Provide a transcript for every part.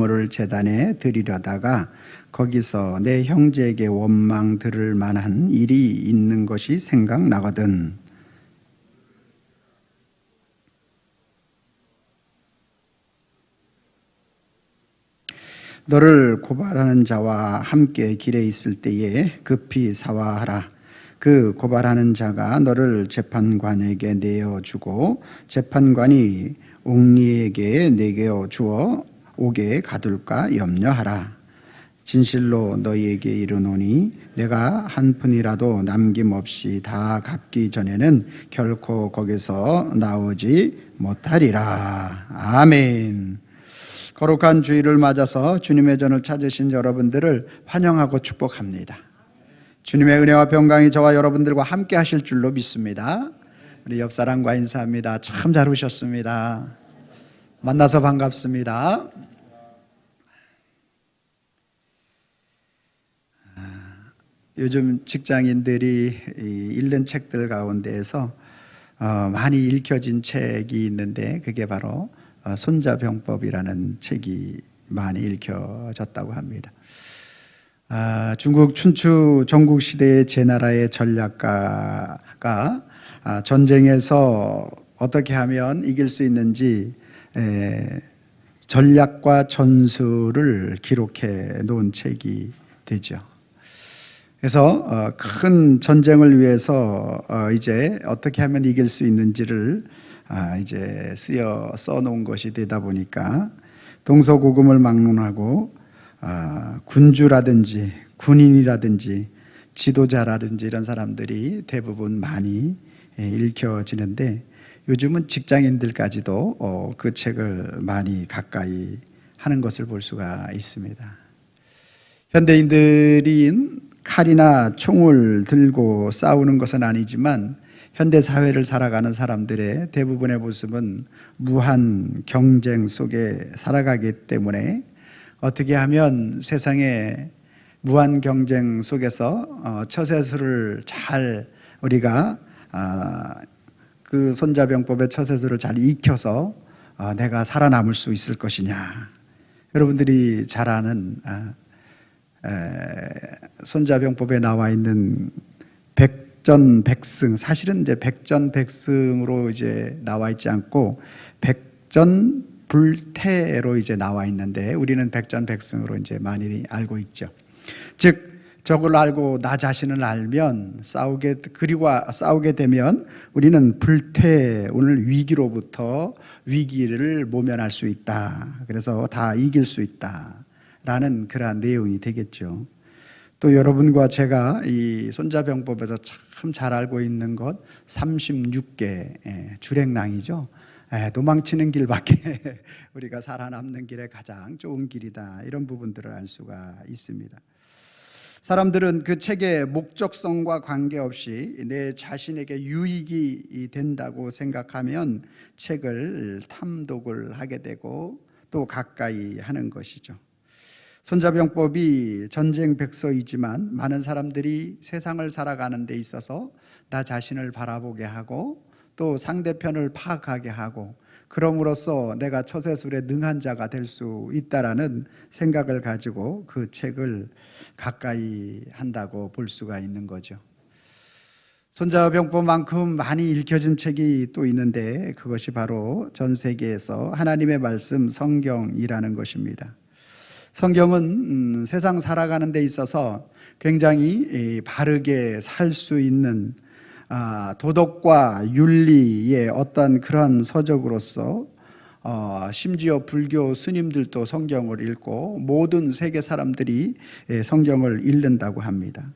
제물을 제단에 드리려다가 거기서 내 형제에게 원망 들을 만한 일이 있는 것이 생각나거든. 너를 고발하는 자와 함께 길에 있을 때에 급히 사화하라. 그 고발하는 자가 너를 재판관에게 내어주고 재판관이 옥리에게 내겨 주어 옥에 가둘까 염려하라. 진실로 너희에게 이르노니 내가 한 푼이라도 남김없이 다 갚기 전에는 결코 거기서 나오지 못하리라. 아멘. 거룩한 주일을 맞아서 주님의 전을 찾으신 여러분들을 환영하고 축복합니다. 주님의 은혜와 평강이 저와 여러분들과 함께 하실 줄로 믿습니다. 우리 옆사람과 인사합니다. 참 잘 오셨습니다. 만나서 반갑습니다. 요즘 직장인들이 읽는 책들 가운데에서 많이 읽혀진 책이 있는데 그게 바로 손자병법이라는 책이 많이 읽혀졌다고 합니다. 중국 춘추 전국시대의 제나라의 전략가가 전쟁에서 어떻게 하면 이길 수 있는지 전략과 전술을 기록해 놓은 책이 되죠. 그래서 큰 전쟁을 위해서 이제 어떻게 하면 이길 수 있는지를 이제 써놓은 것이 되다 보니까 동서고금을 막론하고 군주라든지 군인이라든지 지도자라든지 이런 사람들이 대부분 많이 읽혀지는데 요즘은 직장인들까지도 그 책을 많이 가까이 하는 것을 볼 수가 있습니다. 현대인들이 칼이나 총을 들고 싸우는 것은 아니지만 현대 사회를 살아가는 사람들의 대부분의 모습은 무한 경쟁 속에 살아가기 때문에 어떻게 하면 세상의 무한 경쟁 속에서 처세술을 잘 우리가 그 손자병법의 처세술을 잘 익혀서 내가 살아남을 수 있을 것이냐. 여러분들이 잘 아는 손자병법에 나와 있는 백전백승, 사실은 이제 백전백승으로 이제 나와 있지 않고 백전불태로 이제 나와 있는데 우리는 백전백승으로 이제 많이 알고 있죠. 즉 저걸 알고 나 자신을 알면 싸우게 되면 우리는 불태, 오늘 위기로부터 위기를 모면할 수 있다. 그래서 다 이길 수 있다라는 그러한 내용이 되겠죠. 또 여러분과 제가 이 손자병법에서 참 잘 알고 있는 것 36개 주랭랑이죠. 도망치는 길밖에 우리가 살아남는 길에 가장 좋은 길이다. 이런 부분들을 알 수가 있습니다. 사람들은 그 책의 목적성과 관계없이 내 자신에게 유익이 된다고 생각하면 책을 탐독을 하게 되고 또 가까이 하는 것이죠. 손자병법이 전쟁 백서이지만 많은 사람들이 세상을 살아가는 데 있어서 나 자신을 바라보게 하고 또 상대편을 파악하게 하고 그럼으로써 내가 처세술에 능한 자가 될 수 있다라는 생각을 가지고 그 책을 가까이 한다고 볼 수가 있는 거죠. 손자병법만큼 많이 읽혀진 책이 또 있는데 그것이 바로 전 세계에서 하나님의 말씀 성경이라는 것입니다. 성경은 세상 살아가는 데 있어서 굉장히 바르게 살 수 있는 도덕과 윤리의 어떤 그런 서적으로서 심지어 불교 스님들도 성경을 읽고 모든 세계 사람들이 성경을 읽는다고 합니다.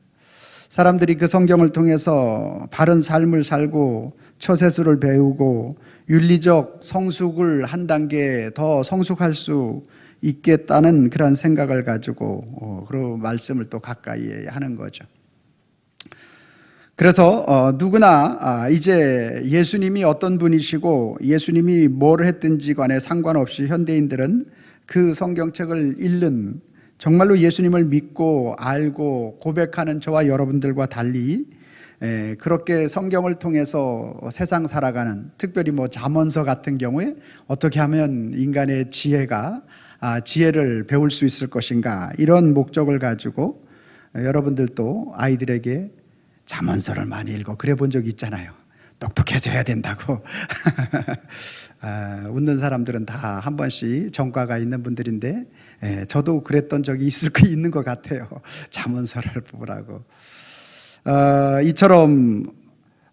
사람들이 그 성경을 통해서 바른 삶을 살고 처세술을 배우고 윤리적 성숙을 한 단계 더 성숙할 수 있겠다는 그런 생각을 가지고 그리고 말씀을 또 가까이 하는 거죠. 그래서 누구나 이제 예수님이 어떤 분이시고 예수님이 뭘 했든지 간에 상관없이 현대인들은 그 성경책을 읽는, 정말로 예수님을 믿고 알고 고백하는 저와 여러분들과 달리 그렇게 성경을 통해서 세상 살아가는, 특별히 잠언서 같은 경우에 어떻게 하면 인간의 지혜가 지혜를 배울 수 있을 것인가, 이런 목적을 가지고 여러분들도 아이들에게 잠언서를 많이 읽어 그래 본 적 있잖아요. 똑똑해져야 된다고. 웃는 사람들은 다 한 번씩 전과가 있는 분들인데, 저도 그랬던 적이 있는 것 같아요. 잠언서를 보라고. 이처럼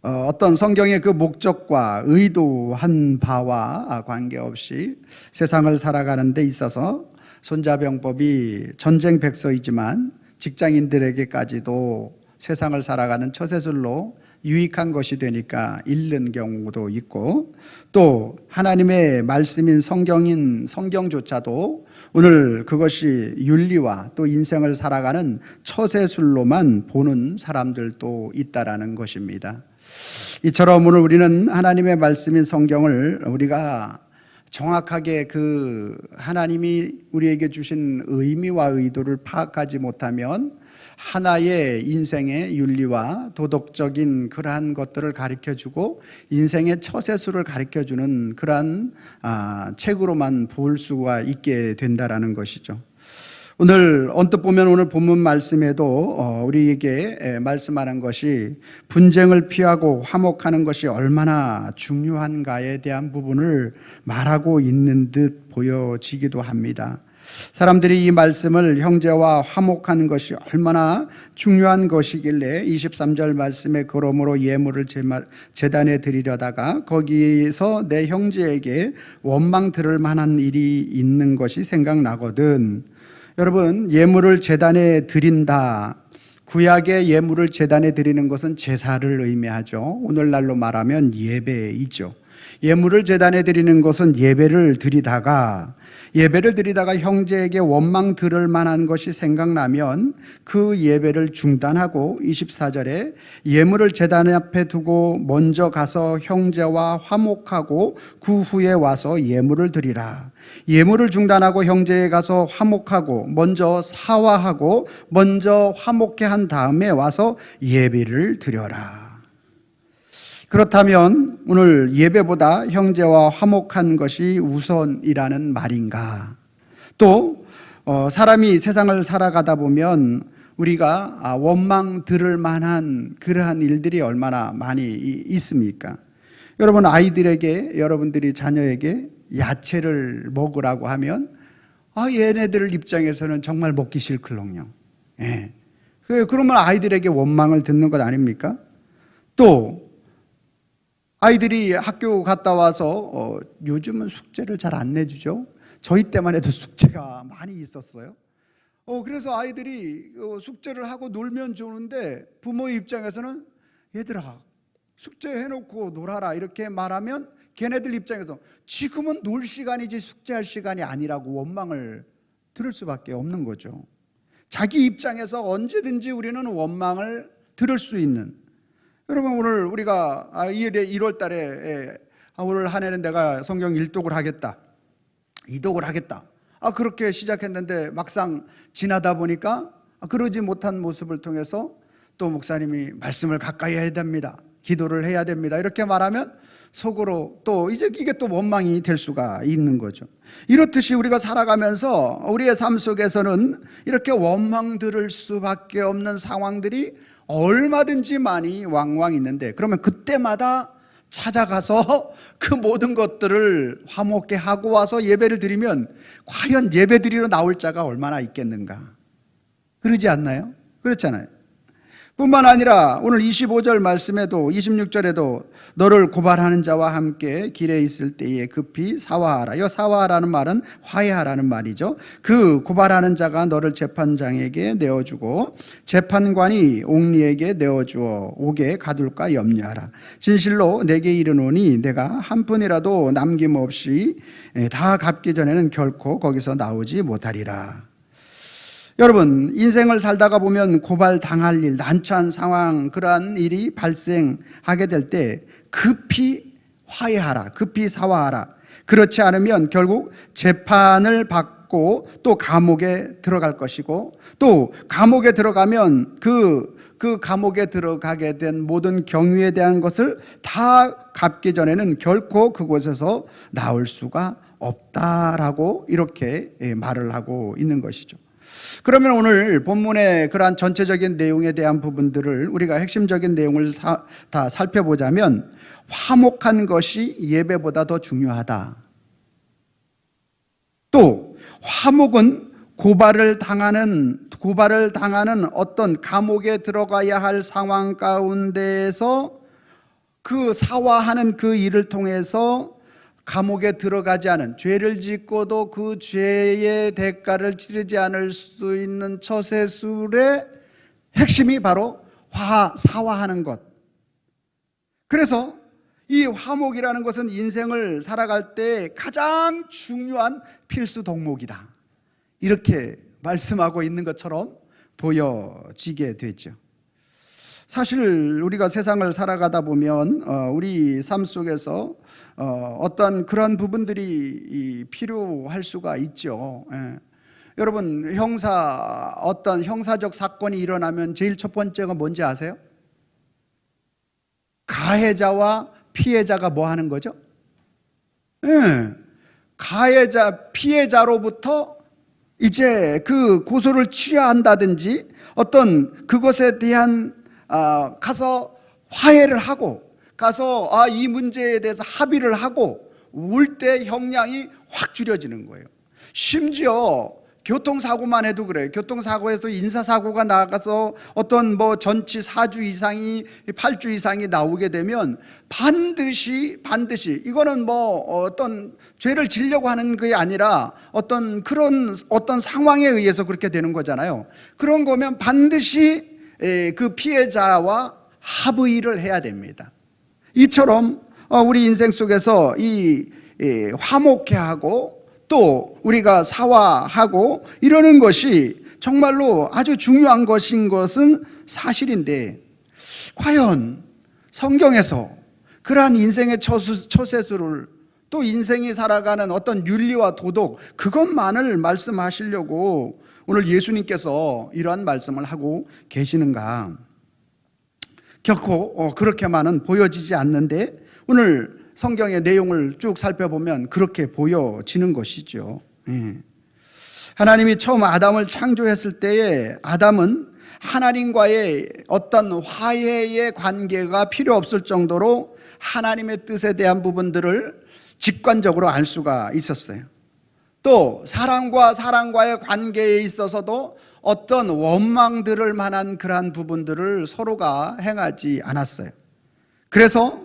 어떤 성경의 그 목적과 의도한 바와 관계없이 세상을 살아가는 데 있어서 손자병법이 전쟁 백서이지만 직장인들에게까지도 세상을 살아가는 처세술로 유익한 것이 되니까 읽는 경우도 있고, 또 하나님의 말씀인 성경조차도 오늘 그것이 윤리와 또 인생을 살아가는 처세술로만 보는 사람들도 있다라는 것입니다. 이처럼 오늘 우리는 하나님의 말씀인 성경을 우리가 정확하게 그 하나님이 우리에게 주신 의미와 의도를 파악하지 못하면 하나의 인생의 윤리와 도덕적인 그러한 것들을 가르쳐주고 인생의 처세술을 가르쳐주는 그러한 책으로만 볼 수가 있게 된다라는 것이죠. 오늘 언뜻 보면 오늘 본문 말씀에도 우리에게 말씀하는 것이 분쟁을 피하고 화목하는 것이 얼마나 중요한가에 대한 부분을 말하고 있는 듯 보여지기도 합니다. 사람들이 이 말씀을 형제와 화목하는 것이 얼마나 중요한 것이길래 23절 말씀에 그러므로 예물을 제단에 드리려다가 거기서 내 형제에게 원망 들을 만한 일이 있는 것이 생각나거든. 여러분, 예물을 제단에 드린다. 구약의 예물을 제단에 드리는 것은 제사를 의미하죠. 오늘날로 말하면 예배이죠. 예물을 제단에 드리는 것은 예배를 드리다가 형제에게 원망 들을 만한 것이 생각나면 그 예배를 중단하고 24절에 예물을 제단 앞에 두고 먼저 가서 형제와 화목하고 그 후에 와서 예물을 드리라. 예물을 중단하고 형제에 가서 화목하고 먼저 사화하고 먼저 화목해 한 다음에 와서 예배를 드려라. 그렇다면 오늘 예배보다 형제와 화목한 것이 우선이라는 말인가? 또 사람이 세상을 살아가다 보면 우리가 원망 들을 만한 그러한 일들이 얼마나 많이 있습니까? 여러분, 아이들에게, 여러분들이 자녀에게 야채를 먹으라고 하면 얘네들 입장에서는 정말 먹기 싫거든요. 그러면 아이들에게 원망을 듣는 것 아닙니까? 또 아이들이 학교 갔다 와서 요즘은 숙제를 잘 안 내주죠. 저희 때만 해도 숙제가 많이 있었어요. 그래서 아이들이 숙제를 하고 놀면 좋은데 부모의 입장에서는 얘들아 숙제 해놓고 놀아라 이렇게 말하면 걔네들 입장에서 지금은 놀 시간이지 숙제할 시간이 아니라고 원망을 들을 수밖에 없는 거죠. 자기 입장에서 언제든지 우리는 원망을 들을 수 있는, 여러분 오늘 우리가 1월 달에 오늘 한 해는 내가 성경 1독을 하겠다 2독을 하겠다 그렇게 시작했는데 막상 지나다 보니까 그러지 못한 모습을 통해서 또 목사님이 말씀을 가까이 해야 됩니다, 기도를 해야 됩니다 이렇게 말하면 속으로 또 이제 이게 또 원망이 될 수가 있는 거죠. 이렇듯이 우리가 살아가면서 우리의 삶 속에서는 이렇게 원망 들을 수밖에 없는 상황들이 얼마든지 많이 왕왕 있는데, 그러면 그때마다 찾아가서 그 모든 것들을 화목게 하고 와서 예배를 드리면 과연 예배 드리러 나올 자가 얼마나 있겠는가? 그러지 않나요? 그렇잖아요. 뿐만 아니라 오늘 25절 말씀에도 26절에도 너를 고발하는 자와 함께 길에 있을 때에 급히 사화하라. 이 사화하라는 말은 화해하라는 말이죠. 그 고발하는 자가 너를 재판장에게 내어주고 재판관이 옥리에게 내어주어 옥에 가둘까 염려하라. 진실로 내게 이르노니 내가 한 푼이라도 남김없이 다 갚기 전에는 결코 거기서 나오지 못하리라. 여러분, 인생을 살다가 보면 고발당할 일, 난처한 상황, 그러한 일이 발생하게 될 때 급히 화해하라, 급히 사화하라. 그렇지 않으면 결국 재판을 받고 또 감옥에 들어갈 것이고, 또 감옥에 들어가면 그 감옥에 들어가게 된 모든 경유에 대한 것을 다 갚기 전에는 결코 그곳에서 나올 수가 없다라고 이렇게 말을 하고 있는 것이죠. 그러면 오늘 본문의 그러한 전체적인 내용에 대한 부분들을 우리가 핵심적인 내용을 다 살펴보자면, 화목한 것이 예배보다 더 중요하다. 또 화목은 고발을 당하는 어떤 감옥에 들어가야 할 상황 가운데에서 그 사화하는 그 일을 통해서 감옥에 들어가지 않은, 죄를 짓고도 그 죄의 대가를 치르지 않을 수 있는 처세술의 핵심이 바로 사화하는 것. 그래서 이 화목이라는 것은 인생을 살아갈 때 가장 중요한 필수 덕목이다, 이렇게 말씀하고 있는 것처럼 보여지게 되죠. 사실 우리가 세상을 살아가다 보면 우리 삶 속에서 어떤 그런 부분들이 필요할 수가 있죠. 여러분, 어떤 형사적 사건이 일어나면 제일 첫 번째가 뭔지 아세요? 가해자와 피해자가 뭐 하는 거죠? 피해자로부터 이제 그 고소를 취하한다든지 어떤 그것에 대한 가서 화해를 하고 가서 이 문제에 대해서 합의를 하고 올 때 형량이 확 줄여지는 거예요. 심지어 교통사고만 해도 그래요. 교통사고에서 인사사고가 나가서 어떤 전치 4주 이상이 8주 이상이 나오게 되면 반드시 이거는 어떤 죄를 지려고 하는 게 아니라 어떤 상황에 의해서 그렇게 되는 거잖아요. 그런 거면 반드시 그 피해자와 합의를 해야 됩니다. 이처럼 우리 인생 속에서 화목해하고 또 우리가 사화하고 이러는 것이 정말로 아주 중요한 것은 사실인데, 과연 성경에서 그러한 인생의 처세술을, 또 인생이 살아가는 어떤 윤리와 도덕, 그것만을 말씀하시려고 오늘 예수님께서 이러한 말씀을 하고 계시는가? 결코 그렇게만은 보여지지 않는데, 오늘 성경의 내용을 쭉 살펴보면 그렇게 보여지는 것이죠. 하나님이 처음 아담을 창조했을 때에 아담은 하나님과의 어떤 화해의 관계가 필요 없을 정도로 하나님의 뜻에 대한 부분들을 직관적으로 알 수가 있었어요. 또 사람과 사람과의 관계에 있어서도 어떤 원망들을 만한 그러한 부분들을 서로가 행하지 않았어요. 그래서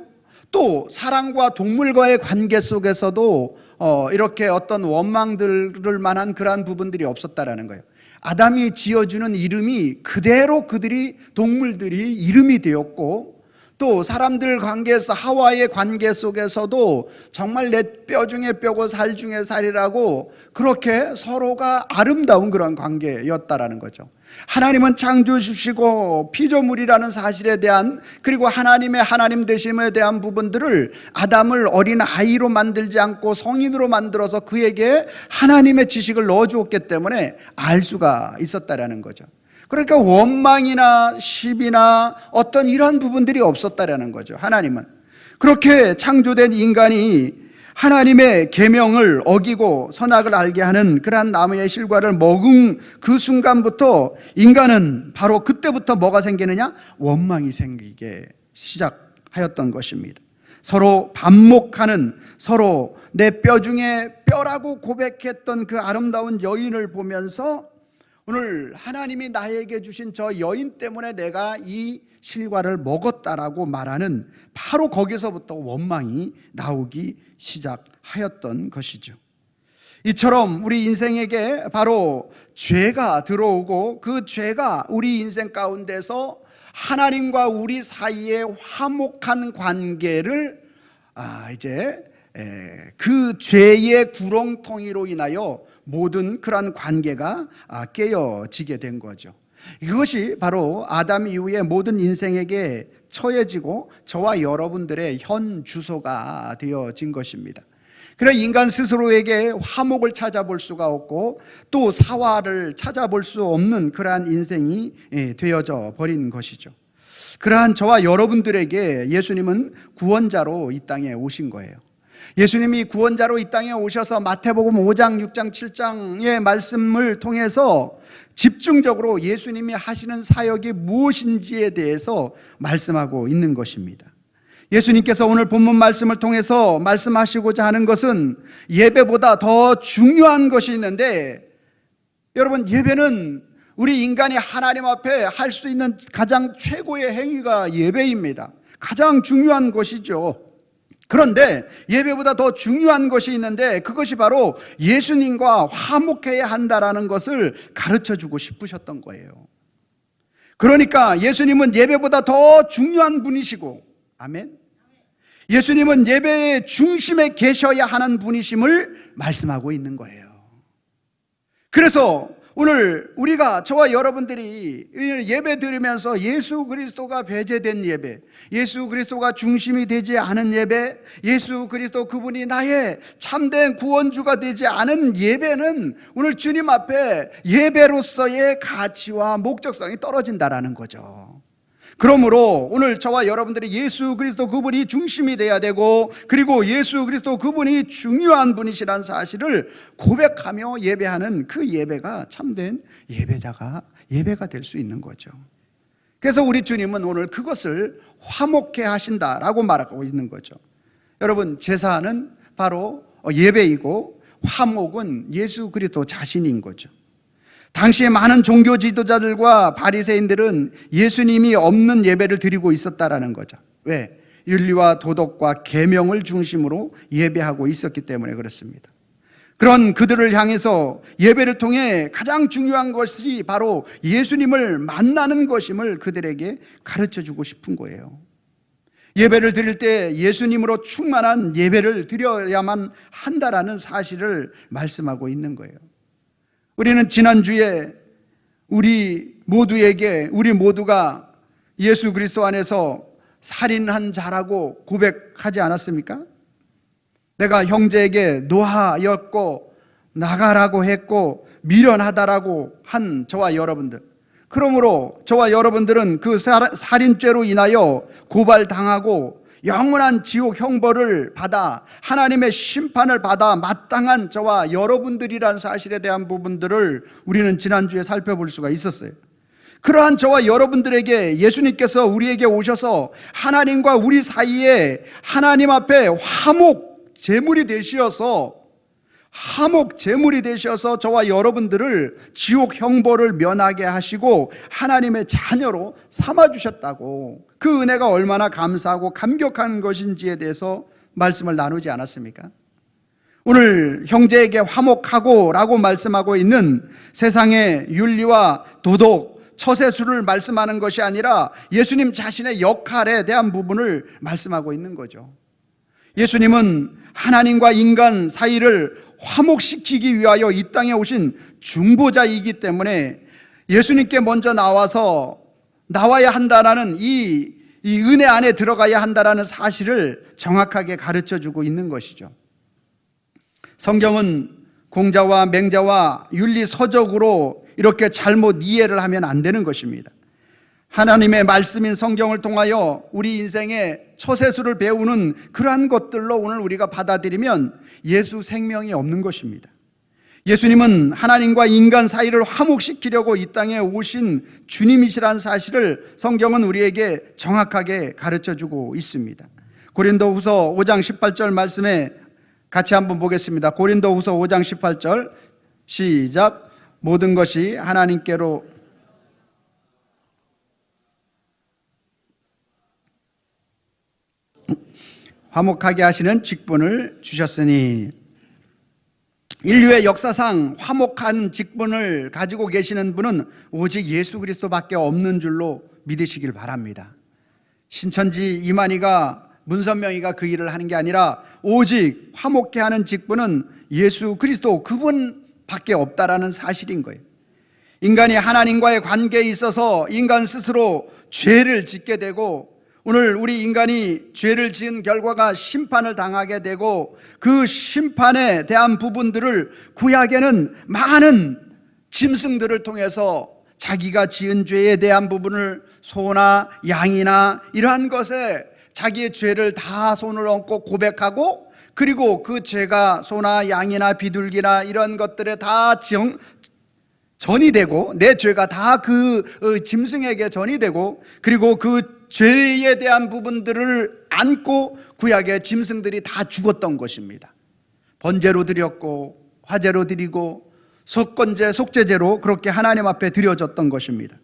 또 사람과 동물과의 관계 속에서도 이렇게 어떤 원망들을 만한 그러한 부분들이 없었다라는 거예요. 아담이 지어주는 이름이 그대로 동물들이 이름이 되었고, 또 사람들 관계에서 하와의 관계 속에서도 정말 내 뼈 중에 뼈고 살 중에 살이라고 그렇게 서로가 아름다운 그런 관계였다라는 거죠. 하나님은 창조 주시고 피조물이라는 사실에 대한, 그리고 하나님의 하나님 되심에 대한 부분들을 아담을 어린 아이로 만들지 않고 성인으로 만들어서 그에게 하나님의 지식을 넣어주었기 때문에 알 수가 있었다라는 거죠. 그러니까 원망이나 시비나 어떤 이러한 부분들이 없었다라는 거죠. 하나님은 그렇게 창조된 인간이 하나님의 계명을 어기고 선악을 알게 하는 그러한 나무의 실과를 먹은 그 순간부터 인간은 바로 그때부터 뭐가 생기느냐? 원망이 생기게 시작하였던 것입니다. 서로 반목하는, 서로 내 뼈 중에 뼈라고 고백했던 그 아름다운 여인을 보면서 오늘 하나님이 나에게 주신 저 여인 때문에 내가 이 실과를 먹었다라고 말하는, 바로 거기서부터 원망이 나오기 시작하였던 것이죠. 이처럼 우리 인생에게 바로 죄가 들어오고 그 죄가 우리 인생 가운데서 하나님과 우리 사이의 화목한 관계를 그 죄의 구렁텅이로 인하여 모든 그러한 관계가 깨어지게 된 거죠. 이것이 바로 아담 이후에 모든 인생에게 처해지고 저와 여러분들의 현 주소가 되어진 것입니다. 그래서 인간 스스로에게 화목을 찾아볼 수가 없고 또 사화를 찾아볼 수 없는 그러한 인생이 되어져 버린 것이죠. 그러한 저와 여러분들에게 예수님은 구원자로 이 땅에 오신 거예요. 예수님이 구원자로 이 땅에 오셔서 마태복음 5장, 6장, 7장의 말씀을 통해서 집중적으로 예수님이 하시는 사역이 무엇인지에 대해서 말씀하고 있는 것입니다. 예수님께서 오늘 본문 말씀을 통해서 말씀하시고자 하는 것은 예배보다 더 중요한 것이 있는데, 여러분, 예배는 우리 인간이 하나님 앞에 할 수 있는 가장 최고의 행위가 예배입니다. 가장 중요한 것이죠. 그런데 예배보다 더 중요한 것이 있는데, 그것이 바로 예수님과 화목해야 한다라는 것을 가르쳐 주고 싶으셨던 거예요. 그러니까 예수님은 예배보다 더 중요한 분이시고, 아멘. 예수님은 예배의 중심에 계셔야 하는 분이심을 말씀하고 있는 거예요. 그래서 오늘 우리가, 저와 여러분들이 예배 드리면서 예수 그리스도가 배제된 예배, 예수 그리스도가 중심이 되지 않은 예배, 예수 그리스도 그분이 나의 참된 구원주가 되지 않은 예배는 오늘 주님 앞에 예배로서의 가치와 목적성이 떨어진다라는 거죠. 그러므로 오늘 저와 여러분들이 예수 그리스도 그분이 중심이 돼야 되고, 그리고 예수 그리스도 그분이 중요한 분이시라는 사실을 고백하며 예배하는 그 예배가 참된 예배가 될 수 있는 거죠. 그래서 우리 주님은 오늘 그것을 화목해 하신다라고 말하고 있는 거죠. 여러분, 제사는 바로 예배이고 화목은 예수 그리스도 자신인 거죠. 당시에 많은 종교 지도자들과 바리새인들은 예수님이 없는 예배를 드리고 있었다라는 거죠. 왜? 윤리와 도덕과 계명을 중심으로 예배하고 있었기 때문에 그렇습니다. 그런 그들을 향해서 예배를 통해 가장 중요한 것이 바로 예수님을 만나는 것임을 그들에게 가르쳐주고 싶은 거예요. 예배를 드릴 때 예수님으로 충만한 예배를 드려야만 한다라는 사실을 말씀하고 있는 거예요. 우리는 지난주에 우리 모두가 예수 그리스도 안에서 살인한 자라고 고백하지 않았습니까? 내가 형제에게 노하였고 나가라고 했고 미련하다라고 한 저와 여러분들, 그러므로 저와 여러분들은 그 살인죄로 인하여 고발당하고 영원한 지옥 형벌을 받아 하나님의 심판을 받아 마땅한 저와 여러분들이란 사실에 대한 부분들을 우리는 지난주에 살펴볼 수가 있었어요. 그러한 저와 여러분들에게 예수님께서 우리에게 오셔서 하나님과 우리 사이에 하나님 앞에 화목 제물이 되셔서 저와 여러분들을 지옥 형벌을 면하게 하시고 하나님의 자녀로 삼아주셨다고, 그 은혜가 얼마나 감사하고 감격한 것인지에 대해서 말씀을 나누지 않았습니까? 오늘 형제에게 화목하고 라고 말씀하고 있는 세상의 윤리와 도덕, 처세술을 말씀하는 것이 아니라 예수님 자신의 역할에 대한 부분을 말씀하고 있는 거죠. 예수님은 하나님과 인간 사이를 화목시키기 위하여 이 땅에 오신 중보자이기 때문에 예수님께 먼저 나와야 한다라는 이 은혜 안에 들어가야 한다라는 사실을 정확하게 가르쳐주고 있는 것이죠. 성경은 공자와 맹자와 윤리서적으로 이렇게 잘못 이해를 하면 안 되는 것입니다. 하나님의 말씀인 성경을 통하여 우리 인생의 처세술을 배우는 그러한 것들로 오늘 우리가 받아들이면 예수 생명이 없는 것입니다. 예수님은 하나님과 인간 사이를 화목시키려고 이 땅에 오신 주님이시라는 사실을 성경은 우리에게 정확하게 가르쳐주고 있습니다. 고린도후서 5장 18절 말씀에 같이 한번 보겠습니다. 고린도후서 5장 18절 시작. 모든 것이 하나님께로 화목하게 하시는 직분을 주셨으니, 인류의 역사상 화목한 직분을 가지고 계시는 분은 오직 예수 그리스도밖에 없는 줄로 믿으시길 바랍니다. 신천지 이만희가 문선명이가 그 일을 하는 게 아니라 오직 화목케 하는 직분은 예수 그리스도 그분밖에 없다라는 사실인 거예요. 인간이 하나님과의 관계에 있어서 인간 스스로 죄를 짓게 되고, 오늘 우리 인간이 죄를 지은 결과가 심판을 당하게 되고, 그 심판에 대한 부분들을 구약에는 많은 짐승들을 통해서 자기가 지은 죄에 대한 부분을 소나 양이나 이러한 것에 자기의 죄를 다 손을 얹고 고백하고, 그리고 그 죄가 소나 양이나 비둘기나 이런 것들에 다 전이 되고, 내 죄가 다 그 짐승에게 전이 되고, 그리고 그 죄에 대한 부분들을 안고 구약의 짐승들이 다 죽었던 것입니다. 번제로 드렸고 화제로 드리고 속건제 속죄제로 그렇게 하나님 앞에 드려졌던 것입니다.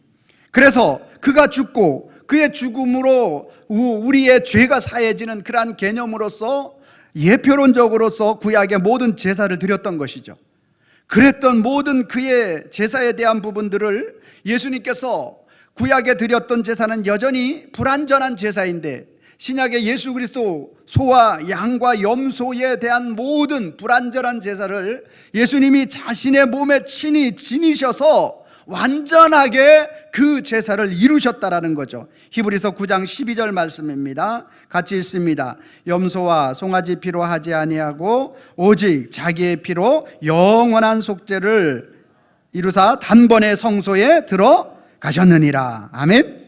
그래서 그가 죽고 그의 죽음으로 우리의 죄가 사해지는 그러한 개념으로서, 예표론적으로서 구약의 모든 제사를 드렸던 것이죠. 그랬던 모든 그의 제사에 대한 부분들을 예수님께서, 구약에 드렸던 제사는 여전히 불완전한 제사인데, 신약의 예수 그리스도 소와 양과 염소에 대한 모든 불완전한 제사를 예수님이 자신의 몸에 친히 지니셔서 완전하게 그 제사를 이루셨다라는 거죠. 히브리서 9장 12절 말씀입니다. 같이 읽습니다. 염소와 송아지 피로 하지 아니하고 오직 자기의 피로 영원한 속죄를 이루사 단번에 성소에 들어가셨느니라. 아멘.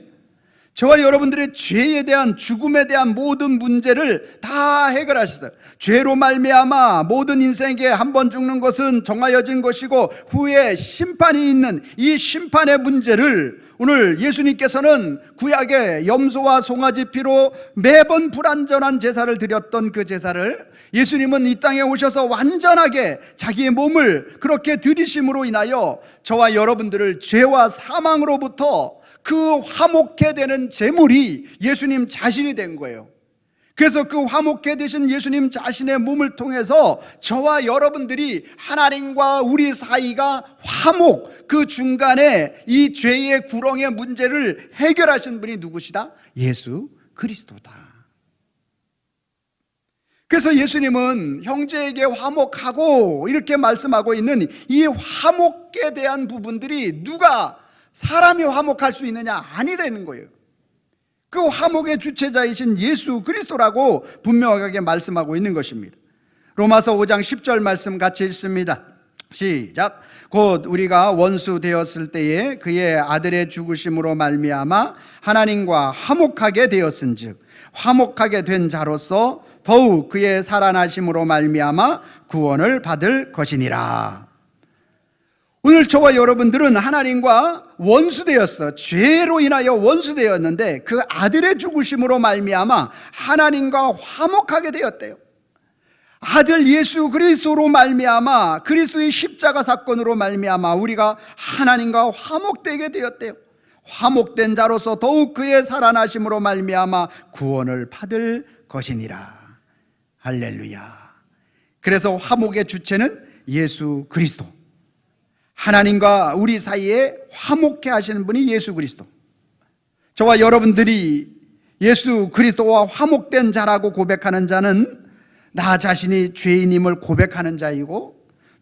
저와 여러분들의 죄에 대한, 죽음에 대한 모든 문제를 다 해결하셨어요. 죄로 말미암아 모든 인생에게 한 번 죽는 것은 정하여진 것이고 후에 심판이 있는 이 심판의 문제를 오늘 예수님께서는 구약의 염소와 송아지 피로 매번 불완전한 제사를 드렸던 그 제사를 예수님은 이 땅에 오셔서 완전하게 자기의 몸을 그렇게 드리심으로 인하여 저와 여러분들을 죄와 사망으로부터 그 화목케 되는 제물이 예수님 자신이 된 거예요. 그래서 그 화목케 되신 예수님 자신의 몸을 통해서 저와 여러분들이 하나님과 우리 사이가 화목, 그 중간에 이 죄의 구렁의 문제를 해결하신 분이 누구시다? 예수 그리스도다. 그래서 예수님은 형제에게 화목하고 이렇게 말씀하고 있는 이 화목에 대한 부분들이 누가, 사람이 화목할 수 있느냐? 아니라는 거예요. 그 화목의 주체자이신 예수 그리스도라고 분명하게 말씀하고 있는 것입니다. 로마서 5장 10절 말씀 같이 읽습니다. 시작. 곧 우리가 원수 되었을 때에 그의 아들의 죽으심으로 말미암아 하나님과 화목하게 되었은즉 화목하게 된 자로서 더욱 그의 살아나심으로 말미암아 구원을 받을 것이니라. 오늘 저와 여러분들은 하나님과 원수되었어. 죄로 인하여 원수되었는데 그 아들의 죽으심으로 말미암아 하나님과 화목하게 되었대요. 아들 예수 그리스도로 말미암아, 그리스도의 십자가 사건으로 말미암아 우리가 하나님과 화목되게 되었대요. 화목된 자로서 더욱 그의 살아나심으로 말미암아 구원을 받을 것이니라. 할렐루야. 그래서 화목의 주체는 예수 그리스도, 하나님과 우리 사이에 화목케 하시는 분이 예수 그리스도. 저와 여러분들이 예수 그리스도와 화목된 자라고 고백하는 자는 나 자신이 죄인임을 고백하는 자이고,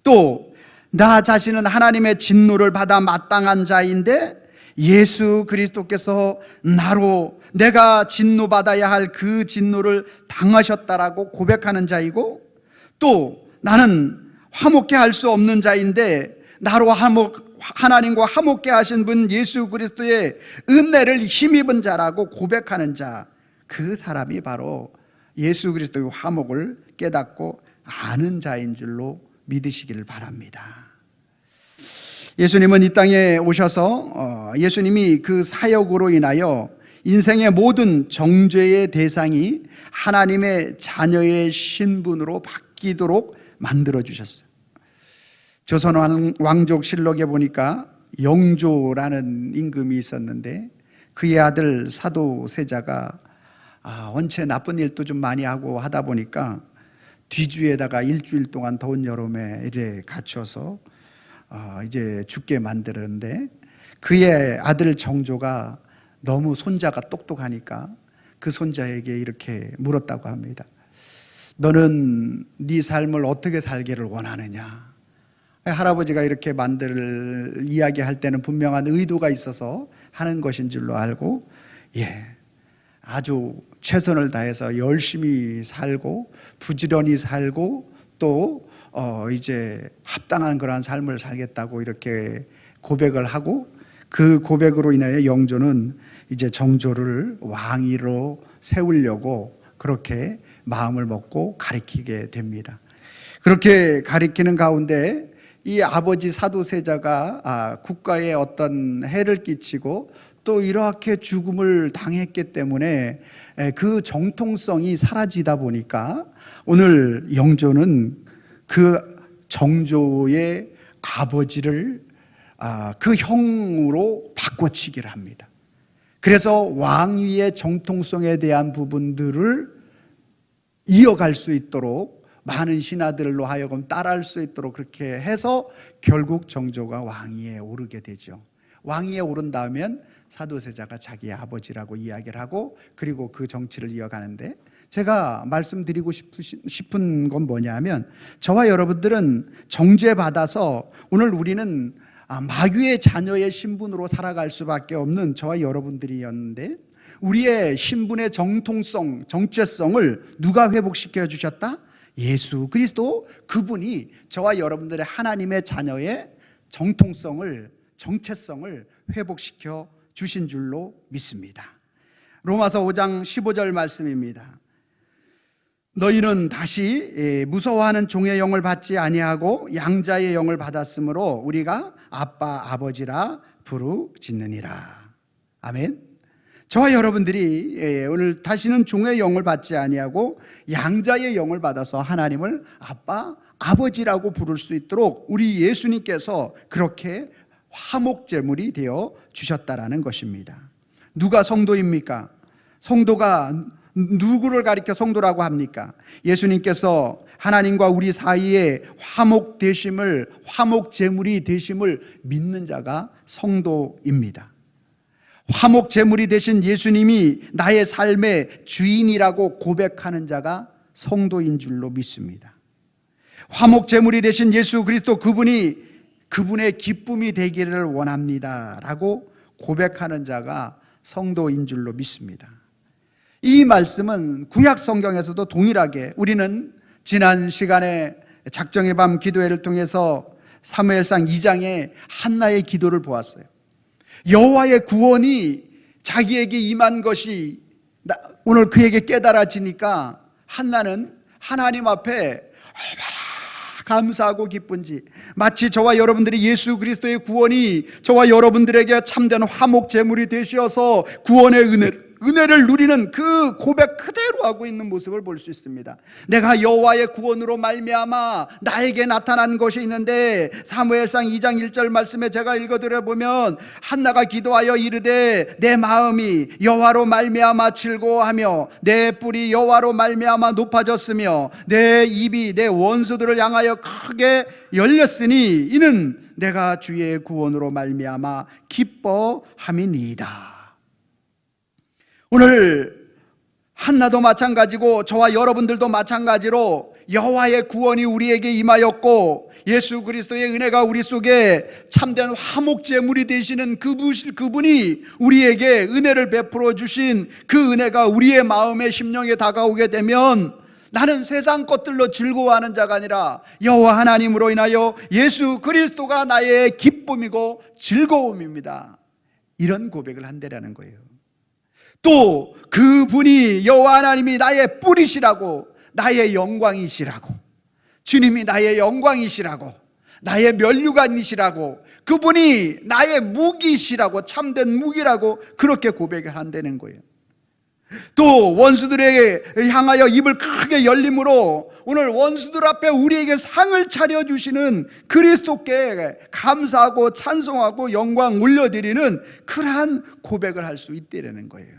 또 나 자신은 하나님의 진노를 받아 마땅한 자인데 예수 그리스도께서 나로 내가 진노받아야 할 그 진노를 당하셨다라고 고백하는 자이고, 또 나는 화목케 할 수 없는 자인데 나로 하나님과 화목케 하신 분 예수 그리스도의 은혜를 힘입은 자라고 고백하는 자, 그 사람이 바로 예수 그리스도의 화목을 깨닫고 아는 자인 줄로 믿으시기를 바랍니다. 예수님은 이 땅에 오셔서 예수님이 그 사역으로 인하여 인생의 모든 정죄의 대상이 하나님의 자녀의 신분으로 바뀌도록 만들어 주셨어요. 조선 왕족 실록에 보니까 영조라는 임금이 있었는데 그의 아들 사도세자가 원체 나쁜 일도 좀 많이 하고 하다 보니까 뒤주에다가 일주일 동안 더운 여름에 이래 갇혀서 이제 죽게 만들었는데, 그의 아들 정조가 너무 손자가 똑똑하니까 그 손자에게 이렇게 물었다고 합니다. 너는 네 삶을 어떻게 살기를 원하느냐? 할아버지가 이렇게 이야기할 때는 분명한 의도가 있어서 하는 것인 줄로 알고, 아주 최선을 다해서 열심히 살고 부지런히 살고 또 이제 합당한 그러한 삶을 살겠다고 이렇게 고백을 하고, 그 고백으로 인하여 영조는 이제 정조를 왕위로 세우려고 그렇게 마음을 먹고 가르치게 됩니다. 그렇게 가르치는 가운데 이 아버지 사도세자가 국가에 어떤 해를 끼치고 또 이렇게 죽음을 당했기 때문에 그 정통성이 사라지다 보니까 오늘 영조는 그 정조의 아버지를 그 형으로 바꿔치기를 합니다. 그래서 왕위의 정통성에 대한 부분들을 이어갈 수 있도록 많은 신하들로 하여금 따라할 수 있도록 그렇게 해서 결국 정조가 왕위에 오르게 되죠. 왕위에 오른 다음엔 사도세자가 자기의 아버지라고 이야기를 하고 그리고 그 정치를 이어가는데, 제가 말씀드리고 싶은 건 뭐냐면, 저와 여러분들은 정죄받아서 오늘 우리는 마귀의 자녀의 신분으로 살아갈 수밖에 없는 저와 여러분들이었는데, 우리의 신분의 정통성, 정체성을 누가 회복시켜 주셨다? 예수 그리스도, 그분이 저와 여러분들의 하나님의 자녀의 정통성을, 정체성을 회복시켜 주신 줄로 믿습니다. 로마서 5장 15절 말씀입니다. 너희는 다시 무서워하는 종의 영을 받지 아니하고 양자의 영을 받았으므로 우리가 아빠 아버지라 부르짖느니라. 아멘. 저와 여러분들이 오늘 다시는 종의 영을 받지 아니하고 양자의 영을 받아서 하나님을 아빠 아버지라고 부를 수 있도록 우리 예수님께서 그렇게 화목제물이 되어 주셨다라는 것입니다. 누가 성도입니까? 성도가 누구를 가리켜 성도라고 합니까? 예수님께서 하나님과 우리 사이에 화목되심을, 화목제물이 되심을 믿는 자가 성도입니다. 화목제물이 되신 예수님이 나의 삶의 주인이라고 고백하는 자가 성도인 줄로 믿습니다. 화목제물이 되신 예수 그리스도, 그분이 그분의 기쁨이 되기를 원합니다 라고 고백하는 자가 성도인 줄로 믿습니다. 이 말씀은 구약 성경에서도 동일하게, 우리는 지난 시간에 작정의 밤 기도회를 통해서 사무엘상 2장에 한나의 기도를 보았어요. 여호와의 구원이 자기에게 임한 것이 오늘 그에게 깨달아지니까 한나는 하나님 앞에 얼마나 감사하고 기쁜지, 마치 저와 여러분들이 예수 그리스도의 구원이 저와 여러분들에게 참된 화목 제물이 되셔서 구원의 은혜를 누리는 그 고백 그대로 하고 있는 모습을 볼 수 있습니다. 내가 여호와의 구원으로 말미암아 나에게 나타난 것이 있는데, 사무엘상 2장 1절 말씀에 제가 읽어드려 보면, 한나가 기도하여 이르되 내 마음이 여호와로 말미암아 즐거워하며 내 뿔이 여호와로 말미암아 높아졌으며 내 입이 내 원수들을 향하여 크게 열렸으니 이는 내가 주의 구원으로 말미암아 기뻐함이니이다. 오늘 한나도 마찬가지고 저와 여러분들도 마찬가지로 여호와의 구원이 우리에게 임하였고, 예수 그리스도의 은혜가 우리 속에 참된 화목제물이 되시는 그분이 우리에게 은혜를 베풀어 주신 그 은혜가 우리의 마음의 심령에 다가오게 되면, 나는 세상 것들로 즐거워하는 자가 아니라 여호와 하나님으로 인하여 예수 그리스도가 나의 기쁨이고 즐거움입니다, 이런 고백을 한다라는 거예요. 또 그분이 여호와 하나님이 나의 뿔이시라고, 나의 영광이시라고, 주님이 나의 영광이시라고, 나의 면류관이시라고, 그분이 나의 무기시라고, 참된 무기라고 그렇게 고백을 한다는 거예요. 또 원수들에게 향하여 입을 크게 열림으로 오늘 원수들 앞에 우리에게 상을 차려주시는 그리스도께 감사하고 찬송하고 영광 올려드리는 그러한 고백을 할 수 있다는 거예요.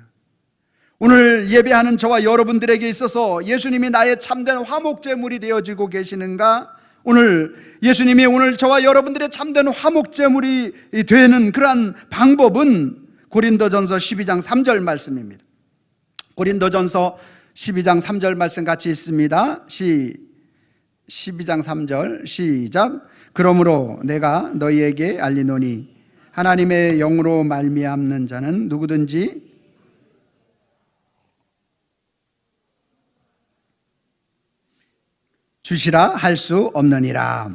오늘 예배하는 저와 여러분들에게 있어서 예수님이 나의 참된 화목제물이 되어지고 계시는가? 오늘 예수님이 오늘 저와 여러분들의 참된 화목제물이 되는 그러한 방법은 고린도전서 12장 3절 말씀입니다. 고린도전서 12장 3절 말씀 같이 있습니다. 12장 3절 시작. 그러므로 내가 너희에게 알리노니 하나님의 영으로 말미암는 자는 누구든지 주시라 할 수 없느니라.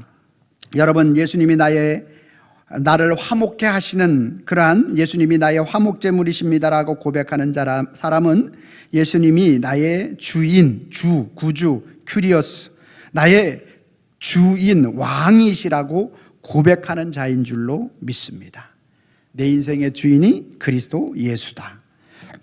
여러분, 예수님이 나의 나를 화목케 하시는 그러한 예수님이 나의 화목제물이십니다라고 고백하는 사람은 예수님이 나의 주인, 주, 구주, 큐리오스, 나의 주인, 왕이시라고 고백하는 자인 줄로 믿습니다. 내 인생의 주인이 그리스도 예수다.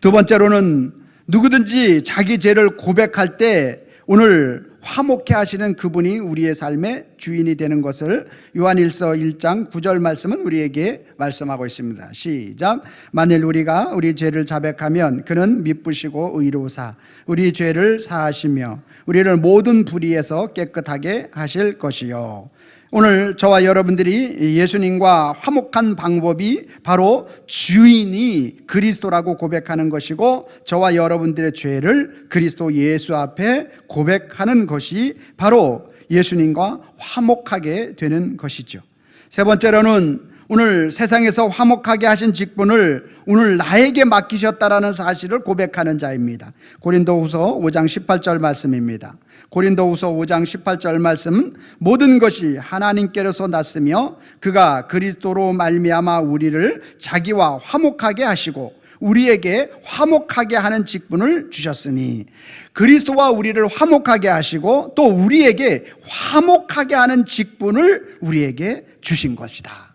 두 번째로는 누구든지 자기 죄를 고백할 때 오늘 화목케 하시는 그분이 우리의 삶의 주인이 되는 것을 요한일서 1장 9절 말씀은 우리에게 말씀하고 있습니다. 시작. 만일 우리가 우리 죄를 자백하면 그는 미쁘시고 의로우사 우리 죄를 사하시며 우리를 모든 불의에서 깨끗하게 하실 것이요. 오늘 저와 여러분들이 예수님과 화목한 방법이 바로 주인이 그리스도라고 고백하는 것이고 저와 여러분들의 죄를 그리스도 예수 앞에 고백하는 것이 바로 예수님과 화목하게 되는 것이죠. 세 번째로는 오늘 세상에서 화목하게 하신 직분을 오늘 나에게 맡기셨다라는 사실을 고백하는 자입니다. 고린도후서 5장 18절 말씀입니다. 고린도후서 5장 18절 말씀, 모든 것이 하나님께로서 났으며 그가 그리스도로 말미암아 우리를 자기와 화목하게 하시고 우리에게 화목하게 하는 직분을 주셨으니, 그리스도와 우리를 화목하게 하시고 또 우리에게 화목하게 하는 직분을 우리에게 주신 것이다.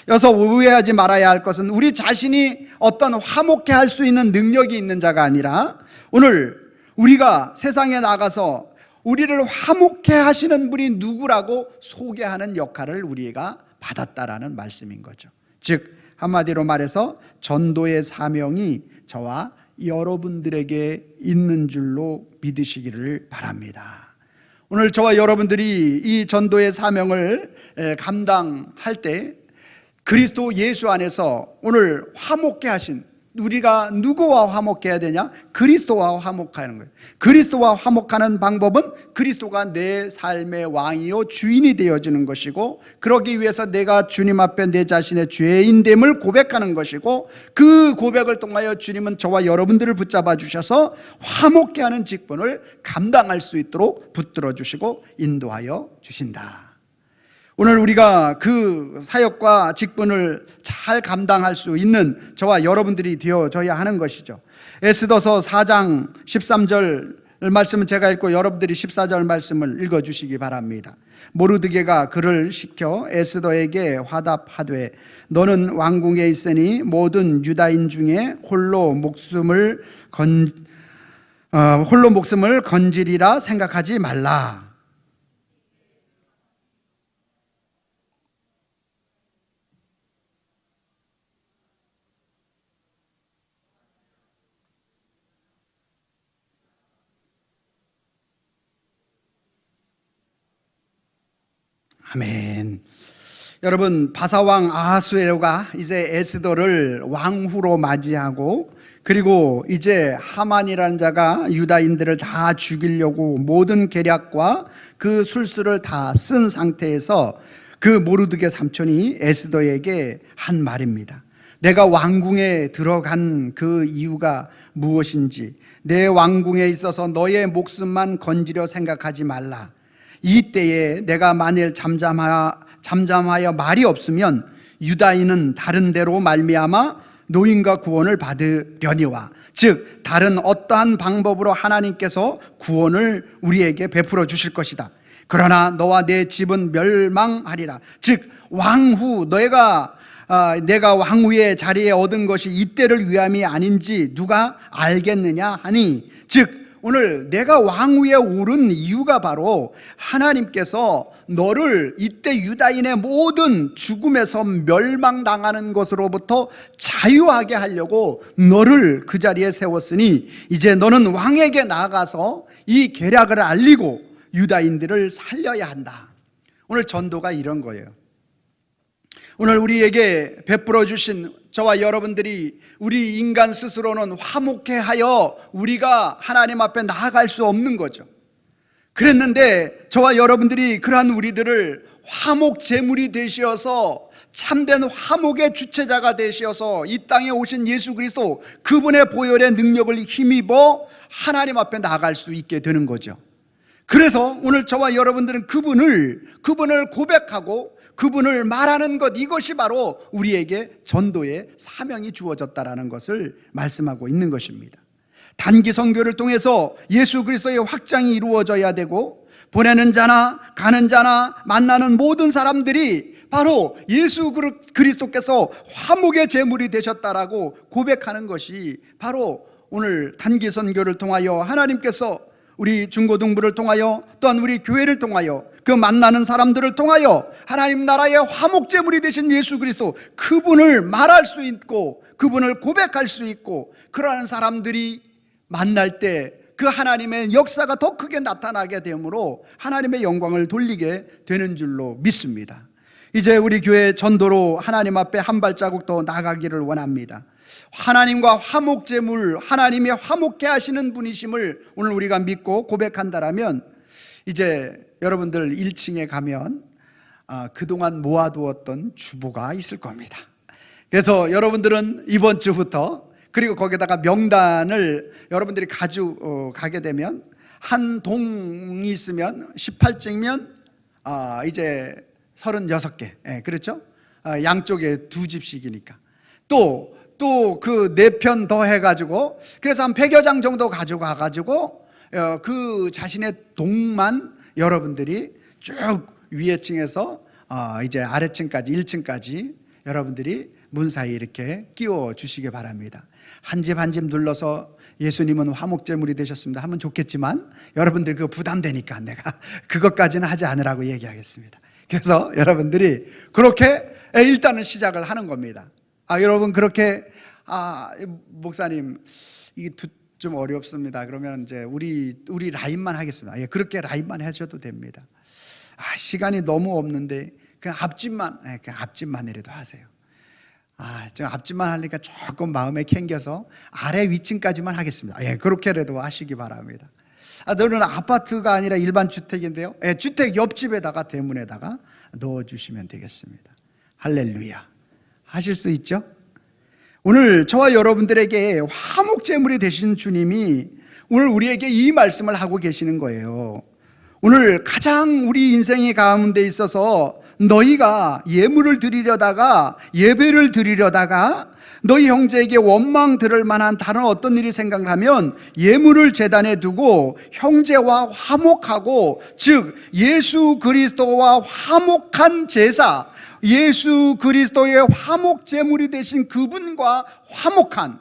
여기서 오해하지 말아야 할 것은 우리 자신이 어떤 화목케 할 수 있는 능력이 있는 자가 아니라 오늘 우리가 세상에 나가서 우리를 화목케 하시는 분이 누구라고 소개하는 역할을 우리가 받았다라는 말씀인 거죠. 즉 한마디로 말해서 전도의 사명이 저와 여러분들에게 있는 줄로 믿으시기를 바랍니다. 오늘 저와 여러분들이 이 전도의 사명을 감당할 때 그리스도 예수 안에서 오늘 화목케 하신, 우리가 누구와 화목해야 되냐? 그리스도와 화목하는 거예요. 그리스도와 화목하는 방법은 그리스도가 내 삶의 왕이요 주인이 되어지는 것이고, 그러기 위해서 내가 주님 앞에 내 자신의 죄인됨을 고백하는 것이고, 그 고백을 통하여 주님은 저와 여러분들을 붙잡아 주셔서 화목케 하는 직분을 감당할 수 있도록 붙들어 주시고 인도하여 주신다. 오늘 우리가 그 사역과 직분을 잘 감당할 수 있는 저와 여러분들이 되어져야 하는 것이죠. 에스더서 4장 13절 말씀은 제가 읽고 여러분들이 14절 말씀을 읽어주시기 바랍니다. 모르드게가 그를 시켜 에스더에게 화답하되 너는 왕궁에 있으니 모든 유다인 중에 홀로 목숨을 건지리라 생각하지 말라. 아멘. 여러분, 바사왕 아하수에로가 이제 에스더를 왕후로 맞이하고, 그리고 이제 하만이라는 자가 유다인들을 다 죽이려고 모든 계략과 그 술수를 다 쓴 상태에서 그 모르드게 삼촌이 에스더에게 한 말입니다. 내가 왕궁에 들어간 그 이유가 무엇인지, 내 왕궁에 있어서 너의 목숨만 건지려 생각하지 말라. 이때에 내가 만일 잠잠하여 말이 없으면 유다인은 다른 데로 말미암아 노임과 구원을 받으려니와, 즉 다른 어떠한 방법으로 하나님께서 구원을 우리에게 베풀어 주실 것이다. 그러나 너와 내 집은 멸망하리라. 즉 왕후, 내가 왕후의 자리에 얻은 것이 이때를 위함이 아닌지 누가 알겠느냐 하니, 즉 오늘 내가 왕위에 오른 이유가 바로 하나님께서 너를 이때 유다인의 모든 죽음에서 멸망당하는 것으로부터 자유하게 하려고 너를 그 자리에 세웠으니 이제 너는 왕에게 나아가서 이 계략을 알리고 유다인들을 살려야 한다. 오늘 전도가 이런 거예요. 오늘 우리에게 베풀어 주신 저와 여러분들이 우리 인간 스스로는 화목해 하여 우리가 하나님 앞에 나아갈 수 없는 거죠. 그랬는데 저와 여러분들이 그러한 우리들을 화목 제물이 되시어서 참된 화목의 주체자가 되시어서 이 땅에 오신 예수 그리스도, 그분의 보혈의 능력을 힘입어 하나님 앞에 나아갈 수 있게 되는 거죠. 그래서 오늘 저와 여러분들은 그분을 고백하고 그분을 말하는 것, 이것이 바로 우리에게 전도의 사명이 주어졌다라는 것을 말씀하고 있는 것입니다. 단기 선교를 통해서 예수 그리스도의 확장이 이루어져야 되고, 보내는 자나 가는 자나 만나는 모든 사람들이 바로 예수 그리스도께서 화목의 제물이 되셨다라고 고백하는 것이 바로 오늘 단기 선교를 통하여 하나님께서 우리 중고등부를 통하여 또한 우리 교회를 통하여 그 만나는 사람들을 통하여 하나님 나라의 화목 제물이 되신 예수 그리스도, 그분을 말할 수 있고 그분을 고백할 수 있고, 그러한 사람들이 만날 때 그 하나님의 역사가 더 크게 나타나게 되므로 하나님의 영광을 돌리게 되는 줄로 믿습니다. 이제 우리 교회 전도로 하나님 앞에 한 발자국 더 나가기를 원합니다. 하나님과 화목 제물, 하나님이 화목케 하시는 분이심을 오늘 우리가 믿고 고백한다라면, 이제 여러분들 1층에 가면 그동안 모아두었던 주보가 있을 겁니다. 그래서 여러분들은 이번 주부터, 그리고 거기다가 명단을 여러분들이 가지고 가게 되면, 한 동이 있으면 18층이면 이제 36개, 그렇죠? 양쪽에 2집씩이니까 또 그 4편 더 해가지고, 그래서 한 100여 장 정도 가지고 가가지고 그 자신의 동만 여러분들이 쭉 위에 층에서 이제 아래층까지 1층까지 여러분들이 문 사이에 이렇게 끼워 주시기 바랍니다. 한 집 한 집 눌러서 예수님은 화목제물이 되셨습니다 하면 좋겠지만, 여러분들 그거 부담되니까 내가 그것까지는 하지 않으라고 얘기하겠습니다. 그래서 여러분들이 그렇게 일단은 시작을 하는 겁니다. 여러분 그렇게 목사님 이게 좀 어렵습니다. 그러면 이제 우리 라인만 하겠습니다. 예, 그렇게 라인만 하셔도 됩니다. 시간이 너무 없는데 그냥 앞집만이라도 하세요. 저 앞집만 하니까 조금 마음에 캥겨서 아래 위층까지만 하겠습니다. 예, 그렇게라도 하시기 바랍니다. 너는 아파트가 아니라 일반 주택인데요. 예, 주택 옆집에다가 대문에다가 넣어주시면 되겠습니다. 할렐루야. 하실 수 있죠? 오늘 저와 여러분들에게 화목제물이 되신 주님이 오늘 우리에게 이 말씀을 하고 계시는 거예요. 오늘 가장 우리 인생의 가운데 있어서 너희가 예물을 드리려다가, 예배를 드리려다가 너희 형제에게 원망 들을 만한 다른 어떤 일이 생각을 하면 예물을 제단에 두고 형제와 화목하고, 즉 예수 그리스도와 화목한 제사, 예수 그리스도의 화목 제물이 되신 그분과 화목한,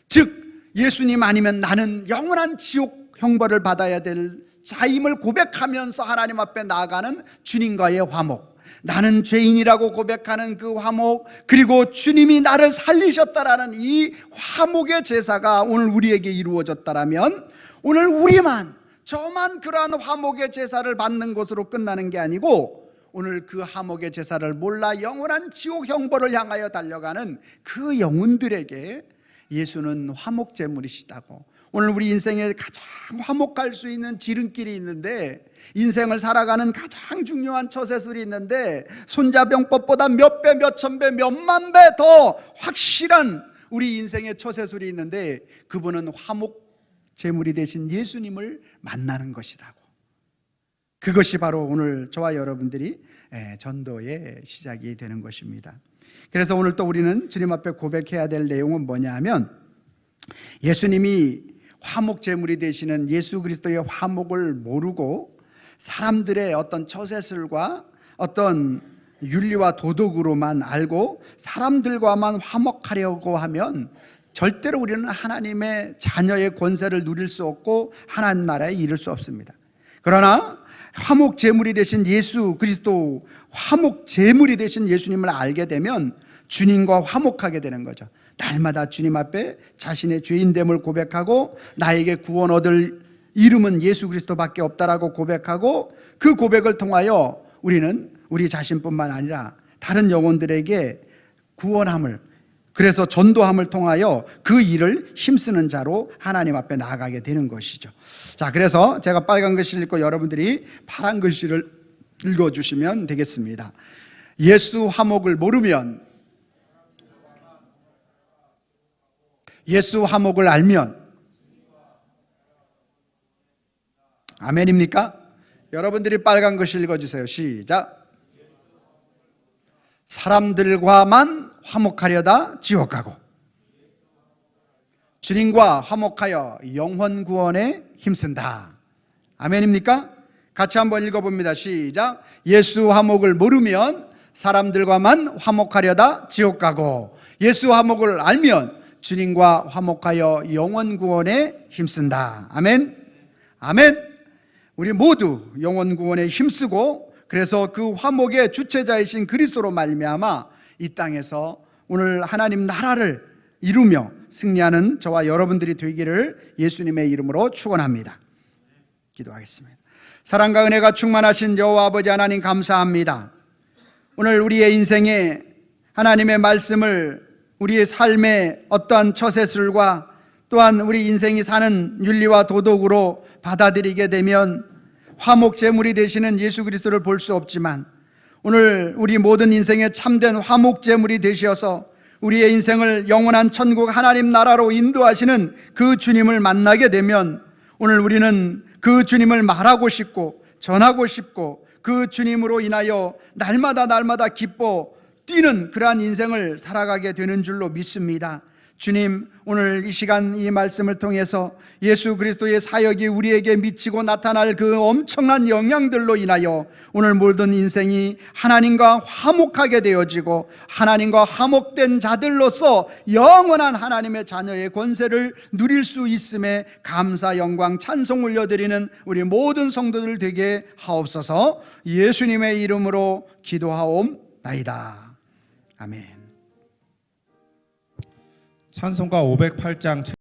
즉 예수님 아니면 나는 영원한 지옥 형벌을 받아야 될 자임을 고백하면서 하나님 앞에 나아가는 주님과의 화목, 나는 죄인이라고 고백하는 그 화목, 그리고 주님이 나를 살리셨다라는 이 화목의 제사가 오늘 우리에게 이루어졌다라면, 오늘 저만 그러한 화목의 제사를 받는 것으로 끝나는 게 아니고, 오늘 그 화목의 제사를 몰라 영원한 지옥 형벌을 향하여 달려가는 그 영혼들에게 예수는 화목 제물이시다고, 오늘 우리 인생에 가장 화목할 수 있는 지름길이 있는데, 인생을 살아가는 가장 중요한 처세술이 있는데, 손자병법보다 몇 배, 몇 천 배, 몇만 배 더 확실한 우리 인생의 처세술이 있는데, 그분은 화목 제물이 되신 예수님을 만나는 것이라고. 그것이 바로 오늘 저와 여러분들이 전도의 시작이 되는 것입니다. 그래서 오늘 또 우리는 주님 앞에 고백해야 될 내용은 뭐냐 하면, 예수님이 화목 제물이 되시는 예수 그리스도의 화목을 모르고 사람들의 어떤 처세술과 어떤 윤리와 도덕으로만 알고 사람들과만 화목하려고 하면 절대로 우리는 하나님의 자녀의 권세를 누릴 수 없고 하나님 나라에 이를 수 없습니다. 그러나 화목 제물이 되신 예수 그리스도, 화목 제물이 되신 예수님을 알게 되면 주님과 화목하게 되는 거죠. 날마다 주님 앞에 자신의 죄인됨을 고백하고, 나에게 구원 얻을 이름은 예수 그리스도밖에 없다라고 고백하고, 그 고백을 통하여 우리는 우리 자신뿐만 아니라 다른 영혼들에게 구원함을, 그래서 전도함을 통하여 그 일을 힘쓰는 자로 하나님 앞에 나아가게 되는 것이죠. 자, 그래서 제가 빨간 글씨를 읽고 여러분들이 파란 글씨를 읽어주시면 되겠습니다. 예수 화목을 모르면, 예수 화목을 알면, 아멘입니까? 여러분들이 빨간 글씨 읽어주세요. 시작. 사람들과만 화목하려다 지옥 가고 주님과 화목하여 영혼 구원에 힘쓴다. 아멘입니까? 같이 한번 읽어봅니다. 시작. 예수 화목을 모르면 사람들과만 화목하려다 지옥 가고 예수 화목을 알면 주님과 화목하여 영혼 구원에 힘쓴다. 아멘. 아멘. 우리 모두 영혼 구원에 힘쓰고 그래서 그 화목의 주체자이신 그리스도로 말미암아 이 땅에서 오늘 하나님 나라를 이루며 승리하는 저와 여러분들이 되기를 예수님의 이름으로 축원합니다. 기도하겠습니다. 사랑과 은혜가 충만하신 여호와 아버지 하나님 감사합니다. 오늘 우리의 인생에 하나님의 말씀을 우리의 삶의 어떠한 처세술과 또한 우리 인생이 사는 윤리와 도덕으로 받아들이게 되면 화목제물이 되시는 예수 그리스도를 볼 수 없지만 오늘 우리 모든 인생에 참된 화목제물이 되셔서 우리의 인생을 영원한 천국 하나님 나라로 인도하시는 그 주님을 만나게 되면 오늘 우리는 그 주님을 말하고 싶고 전하고 싶고 그 주님으로 인하여 날마다 기뻐 뛰는 그러한 인생을 살아가게 되는 줄로 믿습니다. 주님, 오늘 이 시간 이 말씀을 통해서 예수 그리스도의 사역이 우리에게 미치고 나타날 그 엄청난 영향들로 인하여 오늘 모든 인생이 하나님과 화목하게 되어지고 하나님과 화목된 자들로서 영원한 하나님의 자녀의 권세를 누릴 수 있음에 감사 영광 찬송 올려드리는 우리 모든 성도들 되게 하옵소서. 예수님의 이름으로 기도하옵나이다. 아멘. 찬송가 508장